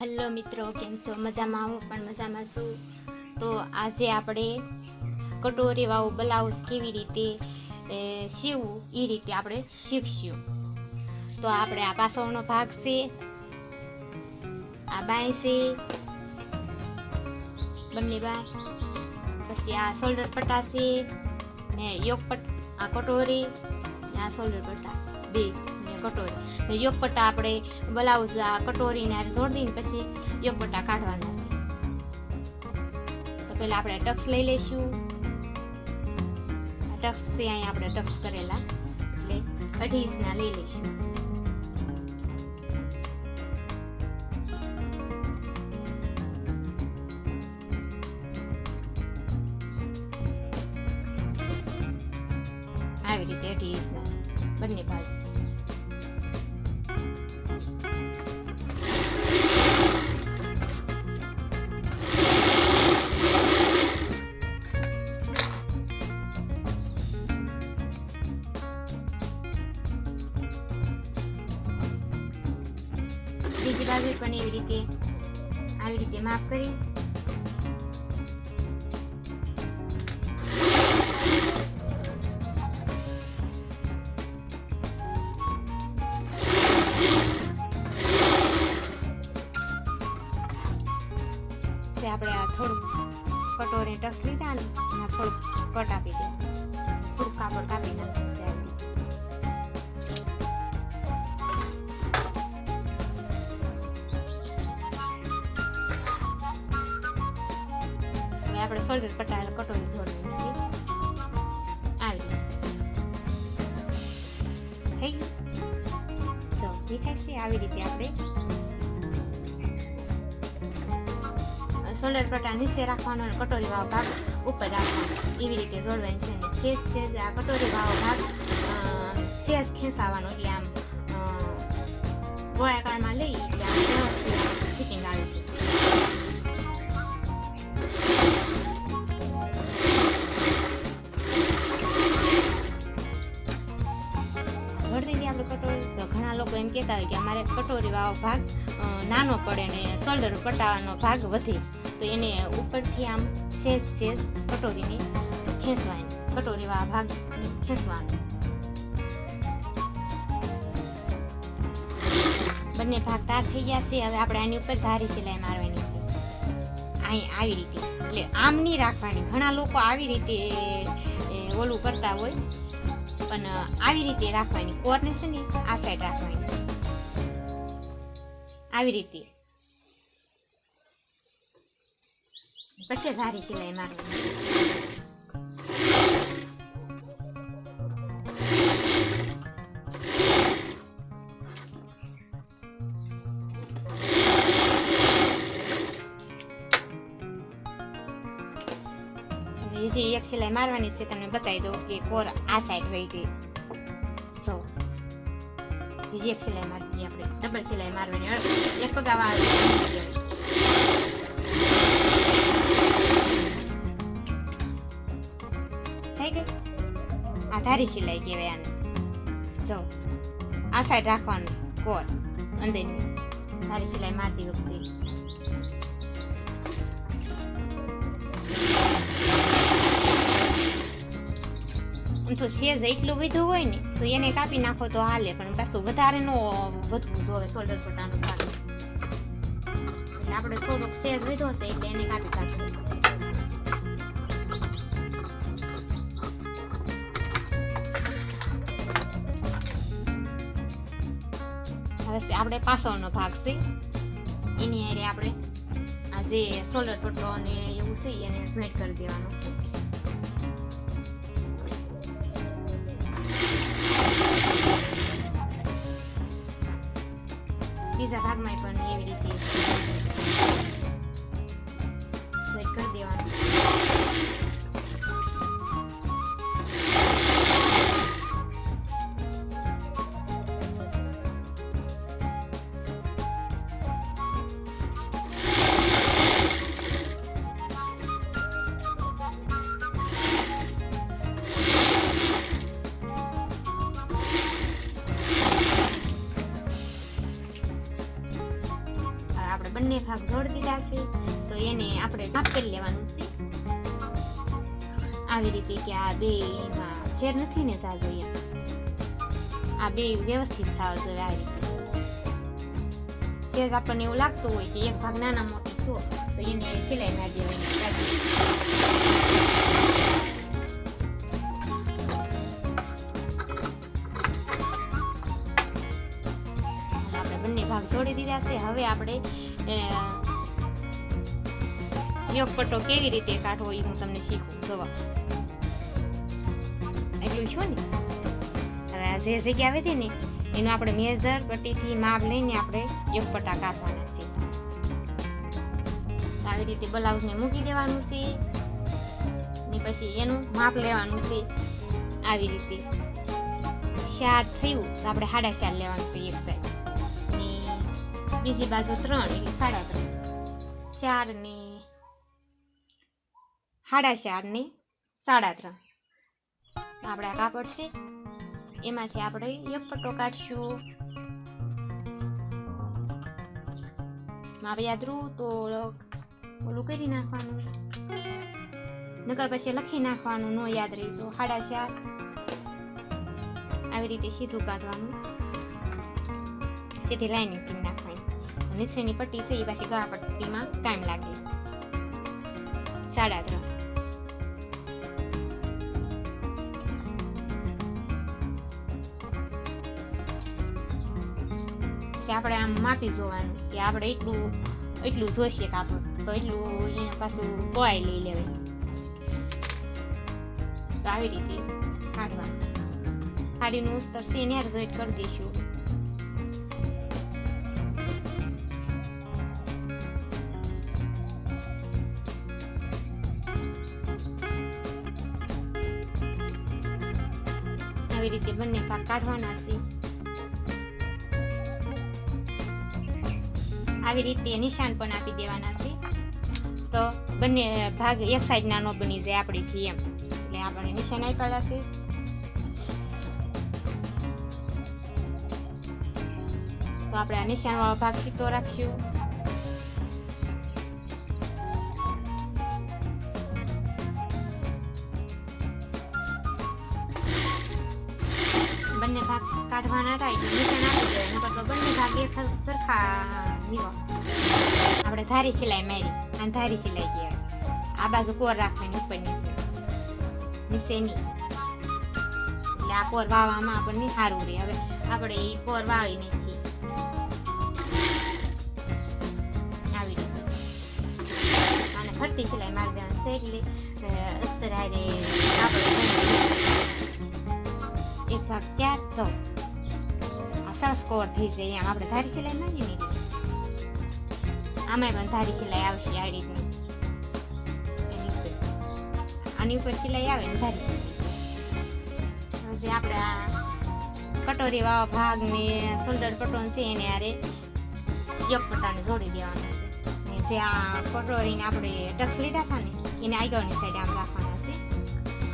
Hello મિત્રો, કેમ છો? મજામાં? હું પણ મજામાં છું. તો આજે આપણે કટોરી વાળું બ્લાઉઝ કેવી રીતે સીવવું એ રીતે આપણે શીખશું. તો આપણે આ પાછળનો ભાગ છે, આ બાય છે, બંને બાય, પછી આ શોલ્ડર પટ્ટા છે ને યોક આ કટોરી ને આ શોલ્ડર પટ્ટા બે ને કટોરી ને યોક પટ્ટા આપણે બ્લાઉઝ આ કટોરીને જોડી દઈને પછી યોક પટ્ટા કાઢવાના છે. તો પહેલા આપણે ટક્સ લઈ લઈશું. આ ટક્સ છે, અહીંયા આપણે ટક્સ કરેલા એટલે 18 ઇંચના લઈ લઈશું. આવી રીતે 18 ઇંચના બંને બાજુ. બીજી બાજુ પણ આવી રીતે માપ કરી આપણે આ થોડુંક કટોરી ટક્સ લીધા ને થોડુંક કટ આપી દે, થોડુંક કાપડ કાપી નાખ્યું છે. આપણે શોલ્ડર પટ્ટા કટોરી જોડવાની છે. આવી થઈ ગયું. જો દેખાય છે આવી રીતે આપણે શોલ્ડર પટ્ટા નીચે રાખવાનો અને કટોરી વાળો ભાગ ઉપર રાખવાનો, એવી રીતે જોડવાની છે. ને સેજ આ કટોરી વાળો ભાગ સેજ ખેંચાવાનો, એટલે આમ ગોળાકારમાં લઈ એટલે આમ વ્યવસ્થિત ફિટિંગ આવે છે. આપણે કટોરી, તો ઘણા લોકો એમ કહેતા હોય કે અમારે કટોરી વાળો ભાગ નાનો પડે ને શોલ્ડર પટ્ટાવાનો ભાગ વધે, તો એને ઉપરથી આમ સેજ કટોરીને ખેંચવાની, કટોરી વાળા ભાગ ખેંચવાનો. બંને ભાગ તાર થઈ ગયા છે. હવે આપણે આની ઉપર ધારી સિલાઈ મારવાની છે. અહીં આવી રીતે, એટલે આમ નહીં રાખવાની. ઘણા લોકો આવી રીતે ઓલું કરતા હોય, પણ આવી રીતે રાખવાની. કોરને છે ને આ સાઈડ રાખવાની, આવી રીતે. પછી ધારી સિલાઈ મારવાની. બીજી એક સિલાઈ મારવાની છે, તમને બતાવી દઉં કે કોર આ સાઈડ રહી ગઈ. જો બીજી એક સિલાઈ મારી દઈએ આપણે, ડબલ સિલાઈ મારવાની. એક પગાવા થઈ ગઈ. આ ધારી સિલાઈ કહેવાય આને. જો આ સાઈડ રાખવાનું કોર અંદરની ધારી સિલાઈ મારતી વખતે. તો સેજ એટલું વધુ હોય ને તો એને કાપી નાખો તો હાલે, પણ પાછું વધારે નો વધવું જોઈએ શોલ્ડર પટ્ટાનો ભાગ. એટલે આપણે થોડોક સેજ વધો છે એટલે એને કાપી કાઢશું. હવે આપણે પાછળનો ભાગ છે એની હારે આપણે આ જે શોલ્ડર પટ્ટો અને એવું છે એને જોઈન્ટ કરી દેવાનું છે. બીજા ભાગમાં પણ એવી રીતે સેટ કરી દેવાનું. ભાગ જોડી દીધા છે. તો એને આપણે માપ કરી લેવાનું છે આવી રીતે કે આ બે એમાં ફેર નથી ને જાજો એમ, આ બે વ્યવસ્થિત થવા જોઈએ આ રીતે. સેજ આપણને એવું લાગતું હોય કે એક ભાગ નાના મોટી થયો તો એને સિલાઈ મારી દેવાની. આપણે બંને ભાગ જોડી દીધા છે. હવે આપણે યોગ પટ્ટો કેવી રીતે કાઢવો એ હું તમને શીખું. જોવા એટલું છું ને. હવે આ જે જગ્યા આવી હતી ને એનું આપણે મેજર પટ્ટીથી માપ લઈને આપણે યોગ પટ્ટા કાઢવાના છે. આવી રીતે બ્લાઉઝને મૂકી દેવાનું છે ને પછી એનું માપ લેવાનું છે. આવી રીતે 4 થયું તો આપણે 4.5 લેવાનું છે એક સાઈડ, ને બીજી બાજુ 3 એટલે 3.5. 4 ને 4.5 ને 3.5 આપણે આ કાપડ છે એમાંથી આપણે યોગ પટ્ટો કાઢશું. માપ યાદ રહું તો ઓલું કરી નાખવાનું, નકર પછી લખી નાખવાનું. ન યાદ રહી તો 4.5 આવી રીતે સીધું કાઢવાનું, સીધી લાઈનિંગ કરી નાખવાની. નીચેની પટ્ટી છે એ પાછી ગળા પટ્ટીમાં ટાઈમ લાગે. 3.5 આપણે આમ માપી જોવાનું કે આપણે એટલું જોઈશે કાપડ, તો એટલું એના પાછું પોળાઈ લઈ લેવાય. તો આવી રીતે કાઢવાનું. સાડીનું ઉસ્તર નેર જોઈન્ટ કરી દઈશું. આવી રીતે બંને ભાગ કાઢવાના છે. આવી રીતે નિશાન પણ આપી દેવાના છે તો બંને ભાગ એક સાઈડના ન બની જાય આપણીથી એમ. એટલે આપણે નિશાન આપ્યા છે. તો આપણે આ નિશાનવાળો ભાગ સીધો રાખશું. બંને ભાગ કાઢવાના થાય નિશાન આપી દેવાય, નકર તો બંને ભાગ એક સરખા નીવા. આપણે ધારી સિલાઈ મારી અને ધારી સિલાઈ કહેવાય. આ બાજુ કોર રાખવાની ઉપર નીચેની, એટલે આ કોર વાળવામાં આપણને સારું રહે. હવે આપણે એ કોર વાળીને છીએ આવી રીતે અને ફરતી સિલાઈ મારી દેવાની છે. એટલે અસ્તર હારે આપણે એક ભાગ 4 આ સરસ કોર થઈ જાય એમ. આપણે ધારી સિલાઈ મારીએ ને આમાં પણ ધારી સિલાઈ આવશે આ રીતની. આની ઉપર સિલાઈ આવે ને ધારી સિલાઈ. પછી આપણે આ કટોરી વાળો ભાગ ને શોલ્ડર પટ્ટો છે એને આરે યોગ પટ્ટાને જોડી દેવાના છે. જે આ કટોરીને આપણે ટક્સ લીધા હતા ને એને આગળની સાઈડ આમ રાખવાના છે.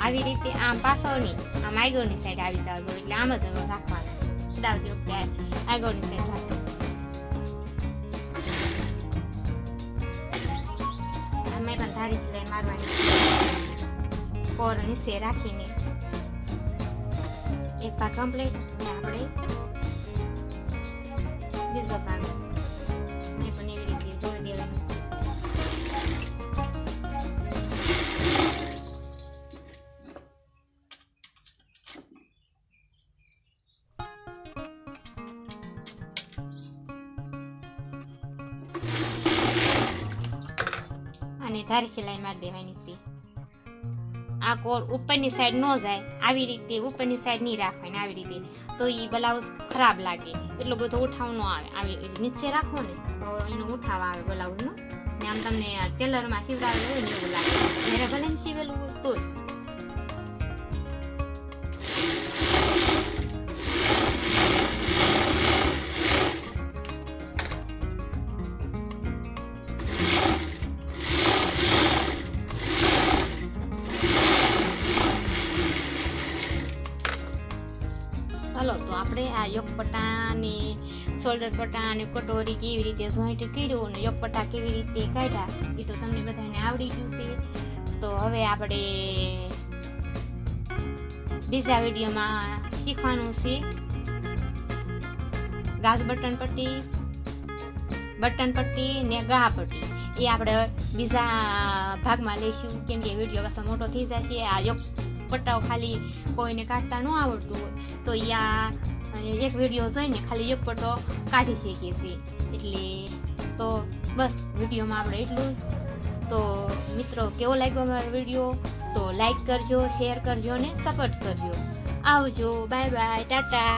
આવી રીતે આમ પાછળની આમ આગળની સાઈડ આવી જાવ એટલે આમ જ રાખવાના. ડાવતી વખતે આગળની સાઈડ રાખવાના. મેં પણ ધારી સિલાઈ મારવાની કોર નીચે રાખીને એક ભાગ કમ્પ્લીટ ને આપણે બીજો ભાગ મેં પણ એવી રીતે જોડી દેવાનું. અને ધારી સિલાઈ મારી દેવાની છે. આ કોર ઉપરની સાઈડ ન જાય આવી રીતે ઉપરની સાઈડ નહીં રાખવાની. આવી રીતે તો એ બ્લાઉઝ ખરાબ લાગે, એટલો બધો ઉઠાવ ન આવે. આવી નીચે રાખો ને તો એનો ઉઠાવ આવે બ્લાઉઝનો. ને આમ તમને ટેલરમાં સીવડાવેલું હોય ને એવું લાગે. જ્યારે ભલે ને સીવેલું હોય તો જ. ચાલો તો આપણે આ યોગ પટ્ટાની શોલ્ડર પટ્ટા અને કટોરી કેવી રીતે જોઈન્ટ કર્યું અને યોગ પટ્ટા કેવી રીતે કાઢ્યા એ તો તમને બધાને આવડી ગયું છે. તો હવે આપણે બીજા વિડીયોમાં શીખવાનું છે ગાજ બટન પટ્ટી ને ગા પટ્ટી. એ આપણે બીજા ભાગમાં લઈશું, કેમ કે વિડીયો પાછો મોટો થઈ જશે. આ યોગ પટ્ટાઓ ખાલી કોઈને કાઢતા ન આવડતું હોય તો યા એક વિડીયો જોઈને ખાલી યોગ પટ્ટો કાઢી શકીએ છીએ. એટલે તો બસ વિડીયોમાં આપણે એટલું જ. તો મિત્રો, કેવો લાગ્યો મારો વિડીયો? તો લાઈક કરજો, શેર કરજો અને સપોર્ટ કરજો. આવજો, બાય બાય, ટાટા.